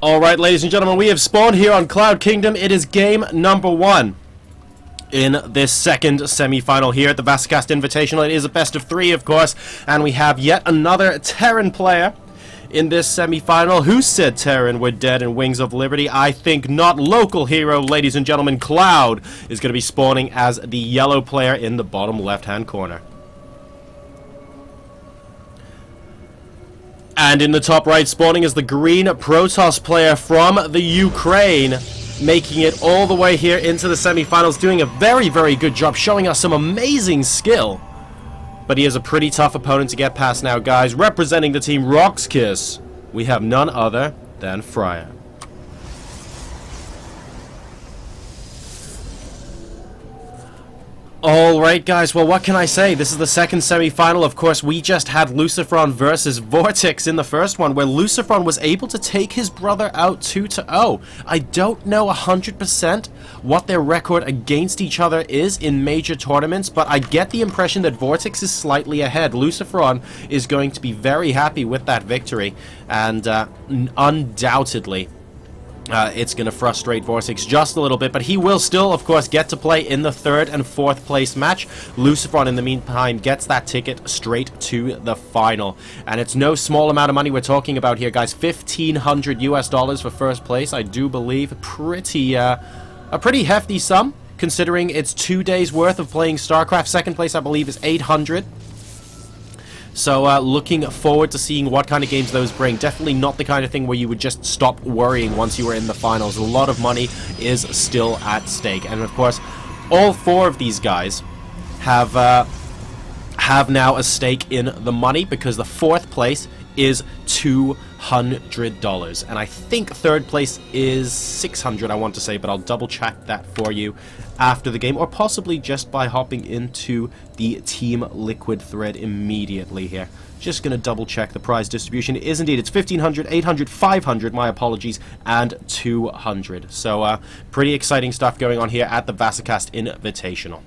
Alright, ladies and gentlemen, we have spawned here on Cloud Kingdom. It is game number 1 in this second semi-final here at the Vasacast Invitational. It is a best of 3, of course, and we have yet another Terran player in this semi-final. Who said Terran were dead in Wings of Liberty? I think not. Local hero, ladies and gentlemen, Cloud is going to be spawning as the yellow player in the bottom left-hand corner. And in the top right, spawning is the green Protoss player from the Ukraine, making it all the way here into the semifinals, doing a very, very good job, showing us some amazing skill. But he is a pretty tough opponent to get past now, guys. Representing the team roxkis, we have none other than FRAER. Alright guys, well what can I say? This is the second semi-final. Of course, we just had Lucifron versus Vortex in the first one, where Lucifron was able to take his brother out 2-0. I don't know 100% what their record against each other is in major tournaments, but I get the impression that Vortex is slightly ahead. Lucifron is going to be very happy with that victory, and undoubtedly it's going to frustrate Vortex just a little bit, but he will still, of course, get to play in the 3rd and 4th place match. Lucifron, in the meantime, gets that ticket straight to the final. And it's no small amount of money we're talking about here, guys. $1,500 US for first place, I do believe. A pretty hefty sum, considering it's 2 days worth of playing StarCraft. Second place, I believe, is 800. So, looking forward to seeing what kind of games those bring. Definitely not the kind of thing where you would just stop worrying once you were in the finals. A lot of money is still at stake. And, of course, all 4 of these guys have now a stake in the money, because the 4th place is $200. And I think 3rd place is $600, I want to say, but I'll double check that for you after the game, or possibly just by hopping into the Team Liquid thread immediately here. Just going to double check the prize distribution. It is indeed, it's 1,500, 800, 500, my apologies, and 200. So pretty exciting stuff going on here at the Vasacast Invitational.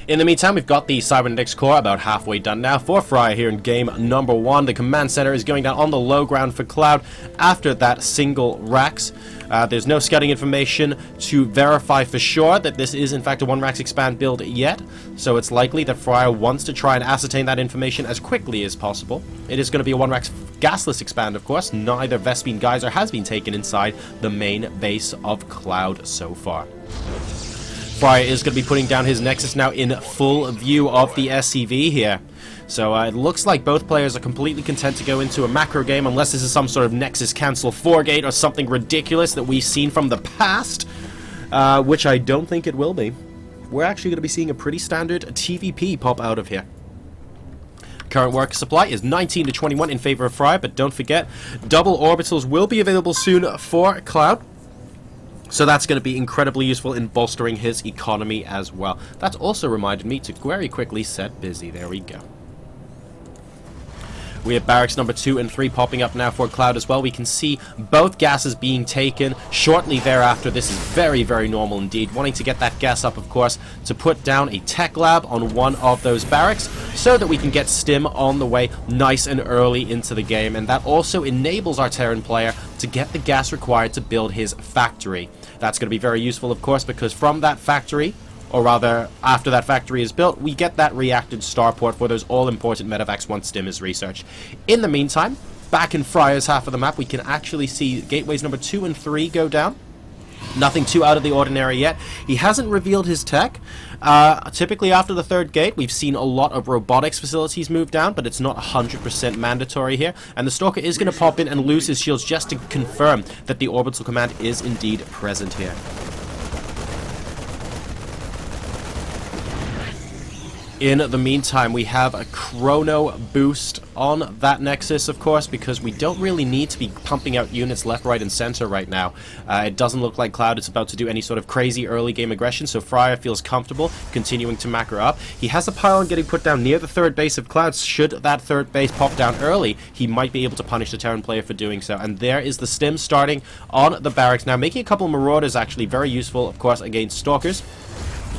In the meantime, we've got the Cybernetics core about halfway done now for FRAER here in game number 1. The command center is going down on the low ground for Cloud after that single Rax. There's no scouting information to verify for sure that this is in fact a 1 Rax expand build yet, so it's likely that FRAER wants to try and ascertain that information as quickly as possible. It is going to be a 1 Rax gasless expand, of course. Neither Vespene Geyser has been taken inside the main base of Cloud so far. FRAER is going to be putting down his Nexus now in full view of the SCV here. So it looks like both players are completely content to go into a macro game, unless this is some sort of Nexus cancel 4-gate or something ridiculous that we've seen from the past, which I don't think it will be. We're actually going to be seeing a pretty standard TVP pop out of here. Current worker supply is 19 to 21 in favor of FRAER, but don't forget, double orbitals will be available soon for Cloud. So that's going to be incredibly useful in bolstering his economy as well. That's also reminded me to very quickly set busy. There we go. We have barracks number 2 and 3 popping up now for Cloud as well. We can see both gases being taken shortly thereafter. This is very, very normal indeed. Wanting to get that gas up, of course, to put down a tech lab on one of those barracks so that we can get Stim on the way nice and early into the game. And that also enables our Terran player to get the gas required to build his factory. That's going to be very useful, of course, because from that factory, or rather, after that factory is built, we get that reacted starport for those all-important medevacs once Stim is researched. In the meantime, back in FRAER's half of the map, we can actually see gateways number 2 and 3 go down. Nothing too out of the ordinary yet. He hasn't revealed his tech. Typically after the 3rd gate, we've seen a lot of robotics facilities move down, but it's not 100% mandatory here. And the Stalker is going to pop in and lose his shields just to confirm that the orbital command is indeed present here. In the meantime, we have a chrono boost on that Nexus, of course, because we don't really need to be pumping out units left, right, and center right now. It doesn't look like Cloud is about to do any sort of crazy early game aggression, so FRAER feels comfortable continuing to macro up. He has a pylon getting put down near the 3rd base of Cloud. Should that 3rd base pop down early, he might be able to punish the Terran player for doing so. And there is the Stim starting on the barracks now, making a couple of Marauders actually very useful, of course, against Stalkers.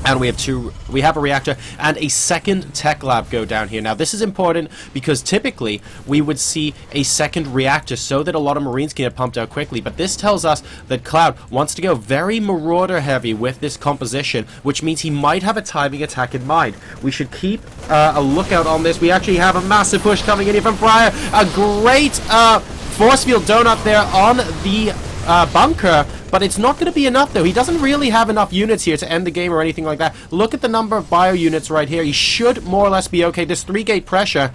And we have a reactor and a second tech lab go down here. Now, this is important because typically we would see a second reactor so that a lot of Marines can get pumped out quickly. But this tells us that Cloud wants to go very Marauder heavy with this composition, which means he might have a timing attack in mind. We should keep a lookout on this. We actually have a massive push coming in here from FRAER. A great force field donut there on the bunker, but it's not going to be enough though. He doesn't really have enough units here to end the game or anything like that. Look at the number of bio units right here. He should more or less be okay. This 3-gate pressure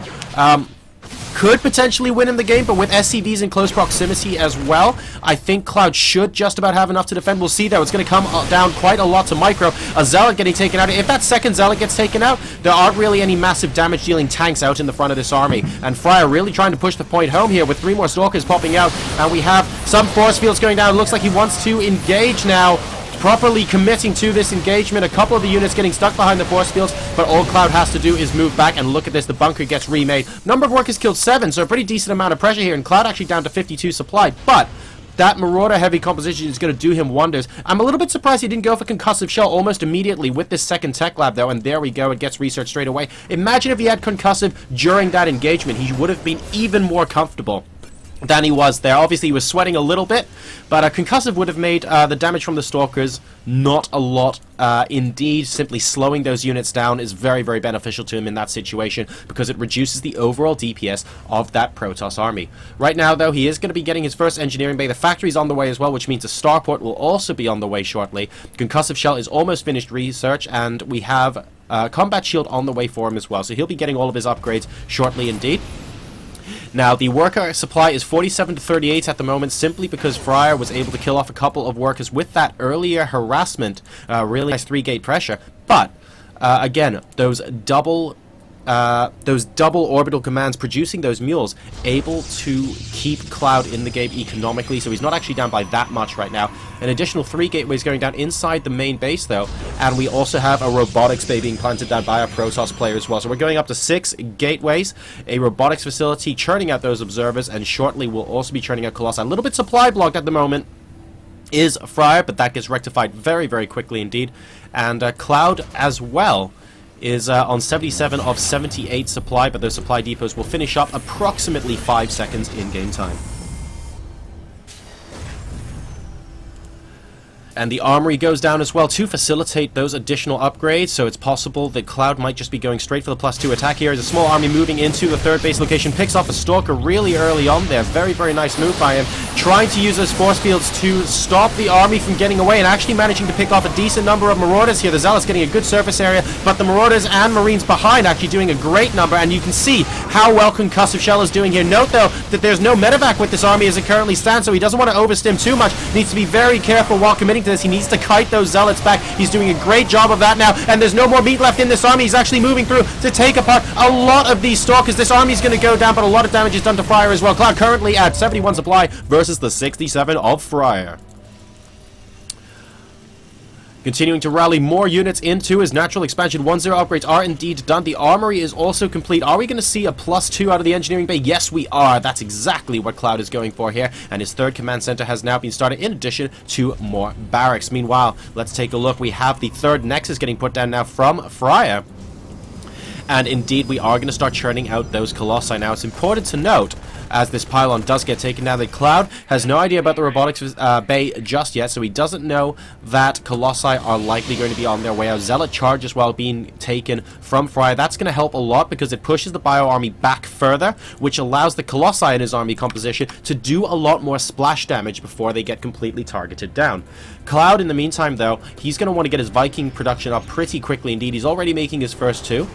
could potentially win him the game, but with SCVs in close proximity as well, I think Cloud should just about have enough to defend. We'll see though. It's going to come down quite a lot to Micro. A Zealot getting taken out. If that second Zealot gets taken out, there aren't really any massive damage dealing tanks out in the front of this army, and FRAER really trying to push the point home here with 3 more Stalkers popping out, and we have some force fields going down. It looks like he wants to engage now, properly committing to this engagement. A couple of the units getting stuck behind the force fields, but all Cloud has to do is move back, and look at this, the bunker gets remade. Number of workers killed 7, so a pretty decent amount of pressure here, and Cloud actually down to 52 supply, but that Marauder heavy composition is going to do him wonders. I'm a little bit surprised he didn't go for concussive shell almost immediately with this second tech lab though, and there we go, it gets research straight away. Imagine if he had concussive during that engagement. He would have been even more comfortable than he was there. Obviously he was sweating a little bit, but a concussive would have made the damage from the Stalkers not a lot. Indeed, simply slowing those units down is very, very beneficial to him in that situation because it reduces the overall DPS of that Protoss army. Right now though, he is going to be getting his first engineering bay. The factory's on the way as well, which means the starport will also be on the way shortly. Concussive shell is almost finished research, and we have combat shield on the way for him as well, so he'll be getting all of his upgrades shortly indeed. Now, the worker supply is 47 to 38 at the moment, simply because FRAER was able to kill off a couple of workers with that earlier harassment. Really nice 3-gate pressure. But, again, those double orbital commands producing those mules able to keep Cloud in the game economically, so he's not actually down by that much right now. An additional 3 gateways going down inside the main base though, and we also have a robotics bay being planted down by a Protoss player as well. So we're going up to 6 gateways, a robotics facility churning out those observers, and shortly we'll also be churning out Colossi. A little bit supply blocked at the moment is FRAER, but that gets rectified very, very quickly indeed. And Cloud as well is on 77 of 78 supply, but those supply depots will finish up approximately 5 seconds in game time. And the armory goes down as well to facilitate those additional upgrades, so it's possible that Cloud might just be going straight for the +2 attack here. As a small army moving into the 3rd base location, picks off a Stalker really early on there. Very, very nice move by him. Trying to use those force fields to stop the army from getting away, and actually managing to pick off a decent number of Marauders here. The Zealots getting a good surface area, but the Marauders and Marines behind actually doing a great number, and you can see how well concussive shell is doing here. Note though that there's no medevac with this army as it currently stands, so he doesn't want to overstim too much. Needs to be very careful while committing to this. He needs to kite those Zealots back. He's doing a great job of that now, and there's no more meat left in this army. He's actually moving through to take apart a lot of these Stalkers. This army's going to go down, but a lot of damage is done to FRAER as well. Cloud currently at 71 supply versus the 67 of FRAER. Continuing to rally more units into his natural expansion. 1-0 upgrades are indeed done. The armory is also complete. Are we going to see a +2 out of the engineering bay? Yes, we are. That's exactly what Cloud is going for here. And his 3rd command center has now been started, in addition to more barracks. Meanwhile, let's take a look. We have the 3rd Nexus getting put down now from FRAER. And indeed, we are going to start churning out those Colossi. Now, it's important to note, as this pylon does get taken down, that Cloud has no idea about the robotics bay just yet, so he doesn't know that Colossi are likely going to be on their way out. Zealot charge as well being taken from FRAER. That's going to help a lot because it pushes the bio army back further, which allows the Colossi in his army composition to do a lot more splash damage before they get completely targeted down. Cloud, in the meantime, though, he's going to want to get his Viking production up pretty quickly indeed. He's already making his first 2.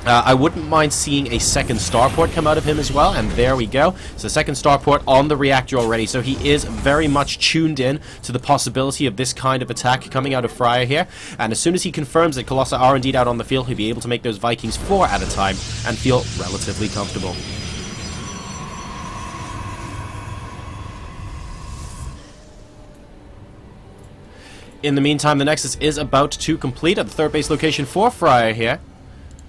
I wouldn't mind seeing a 2nd starport come out of him as well, and there we go. So 2nd starport on the reactor already, so he is very much tuned in to the possibility of this kind of attack coming out of FRAER here, and as soon as he confirms that Colossi are indeed out on the field, he'll be able to make those Vikings 4 at a time and feel relatively comfortable. In the meantime, the Nexus is about to complete at the 3rd base location for FRAER here.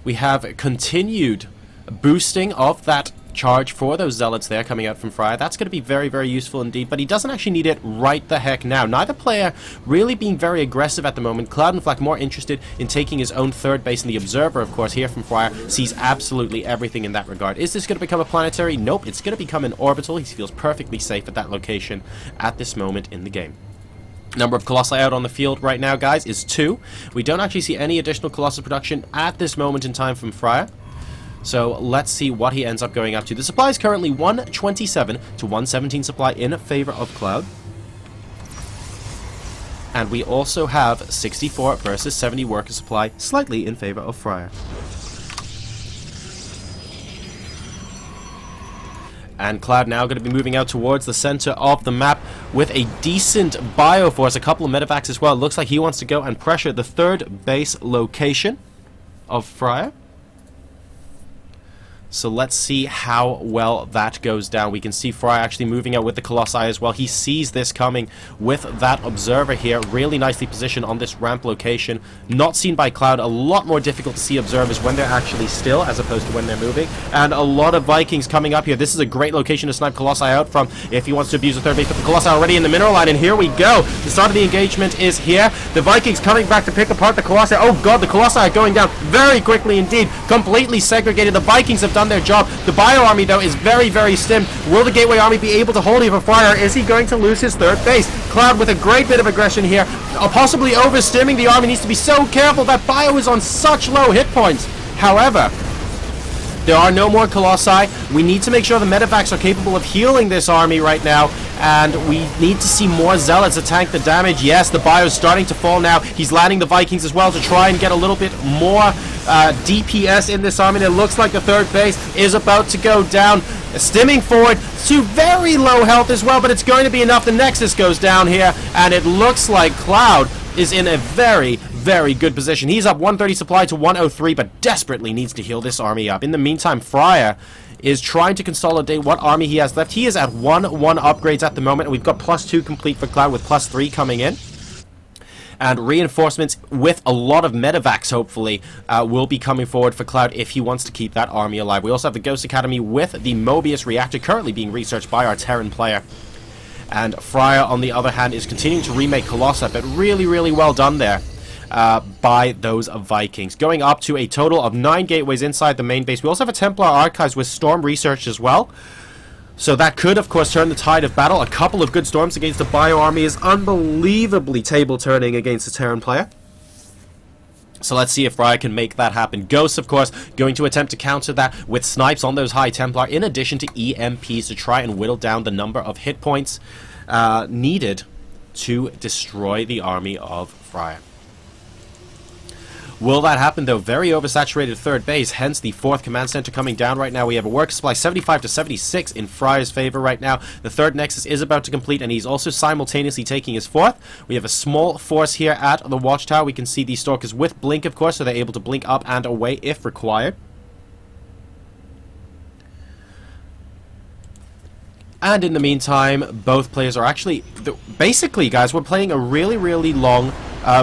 We have continued boosting of that charge for those Zealots there coming out from FRAER. That's going to be very, very useful indeed, but he doesn't actually need it right the heck now. Neither player really being very aggressive at the moment. Cloud and Flack more interested in taking his own third base, and the Observer, of course, here from FRAER sees absolutely everything in that regard. Is this going to become a planetary? Nope, it's going to become an orbital. He feels perfectly safe at that location at this moment in the game. Number of Colossi out on the field right now, guys, is 2. We don't actually see any additional Colossus production at this moment in time from FRAER. So let's see what he ends up going up to. The supply is currently 127 to 117 supply in favor of Cloud. And we also have 64 versus 70 worker supply, slightly in favor of FRAER. And Cloud now going to be moving out towards the center of the map with a decent bioforce, a couple of medevacs as well. Looks like he wants to go and pressure the third base location of FRAER. So let's see how well that goes down. We can see FRAER actually moving out with the Colossi as well. He sees this coming with that Observer here. Really nicely positioned on this ramp location. Not seen by Cloud. A lot more difficult to see Observers when they're actually still as opposed to when they're moving. And a lot of Vikings coming up here. This is a great location to snipe Colossi out from if he wants to abuse the third base. But the Colossi already in the mineral line. And here we go. The start of the engagement is here. The Vikings coming back to pick apart the Colossi. Oh god, the Colossi are going down very quickly indeed. Completely segregated. The Vikings have done their job. The Bio Army, though, is very, very stim. Will the Gateway Army be able to hold even FRAER? Is he going to lose his third base? Cloud with a great bit of aggression here. Possibly overstimming the army. Needs to be so careful. That Bio is on such low hit points. However, there are no more Colossi. We need to make sure the medevacs are capable of healing this army right now. And we need to see more Zealots to tank the damage. Yes, the Bio is starting to fall now. He's landing the Vikings as well to try and get a little bit more DPS in this army. And it looks like the third base is about to go down. Stimming forward to very low health as well, but it's going to be enough. The Nexus goes down here, and it looks like Cloud is in a very, very good position. He's up 130 supply to 103, but desperately needs to heal this army up. In the meantime, FRAER is trying to consolidate what army he has left. He is at 1 upgrades at the moment, and we've got +2 complete for Cloud with +3 coming in. And reinforcements with a lot of medevacs, hopefully, will be coming forward for Cloud if he wants to keep that army alive. We also have the Ghost Academy with the Mobius reactor currently being researched by our Terran player. And FRAER, on the other hand, is continuing to remake Colossi, but really, really well done there by those Vikings. Going up to a total of 9 gateways inside the main base. We also have a Templar Archives with Storm research as well. So that could, of course, turn the tide of battle. A couple of good storms against the Bio Army is unbelievably table-turning against the Terran player. So let's see if FRAER can make that happen. Ghosts, of course, going to attempt to counter that with snipes on those High Templar, in addition to EMPs to try and whittle down the number of hit points needed to destroy the army of FRAER. Will that happen, though? Very oversaturated third base, hence the 4th command center coming down right now. We have a work supply 75 to 76 in FRAER's favor right now. The 3rd Nexus is about to complete, and he's also simultaneously taking his 4th. We have a small force here at the Watchtower. We can see these Stalkers with blink, of course, so they're able to blink up and away if required. And in the meantime, both players are actually... Basically, guys, we're playing a really, really long,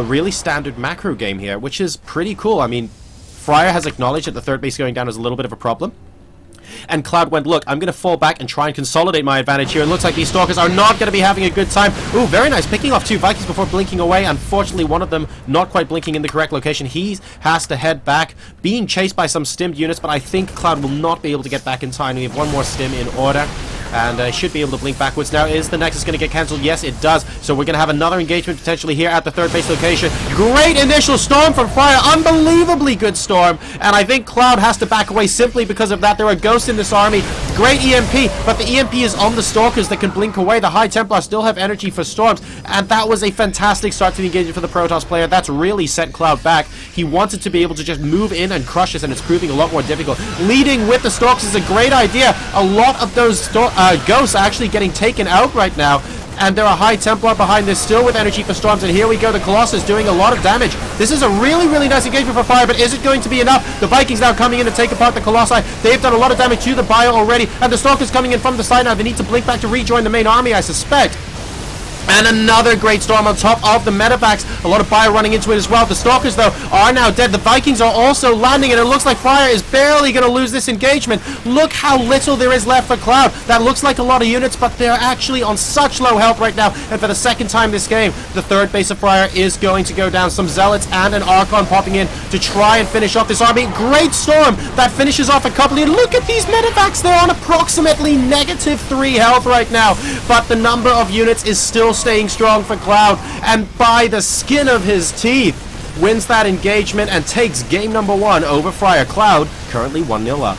really standard macro game here, which is pretty cool. I mean, FRAER has acknowledged that the third base going down is a little bit of a problem. And Cloud went, look, I'm going to fall back and try and consolidate my advantage here. It looks like these Stalkers are not going to be having a good time. Ooh, very nice. Picking off 2 Vikings before blinking away. Unfortunately, one of them not quite blinking in the correct location. He has to head back, being chased by some stimmed units, but I think Cloud will not be able to get back in time. We have one more stim in order. And should be able to blink backwards. Now, is the Nexus going to get cancelled? Yes, it does. So we're going to have another engagement potentially here at the third base location. Great initial storm from FRAER. Unbelievably good storm. And I think Cloud has to back away simply because of that. There are ghosts in this army. Great EMP, but the EMP is on the Stalkers that can blink away. The High Templar still have energy for storms. And that was a fantastic start to the engagement for the Protoss player. That's really set Cloud back. He wanted to be able to just move in and crush us, and it's proving a lot more difficult. Leading with the Stalkers is a great idea. A lot of those ghosts are actually getting taken out right now, and there are High Templar behind this still with energy for storms, and here we go. The Colossus doing a lot of damage. This is a really, really nice engagement for FRAER, but is it going to be enough? The Vikings now coming in to take apart the Colossi. They've done a lot of damage to the Bio already, and the Stalkers coming in from the side now. They need to blink back to rejoin the main army, I suspect. And another great storm on top of the medevacs. A lot of Bio running into it as well. The Stalkers, though, are now dead. The Vikings are also landing, and it looks like FRAER is barely going to lose this engagement. Look how little there is left for Cloud. That looks like a lot of units, but they're actually on such low health right now. And for the second time this game, the third base of FRAER is going to go down. Some Zealots and an Archon popping in to try and finish off this army. Great storm that finishes off a couple. And look at these medevacs. They're on approximately -3 health right now. But the number of units is still staying strong for Cloud, and by the skin of his teeth wins that engagement and takes game number 1 over FRAER. Cloud currently 1-0 up.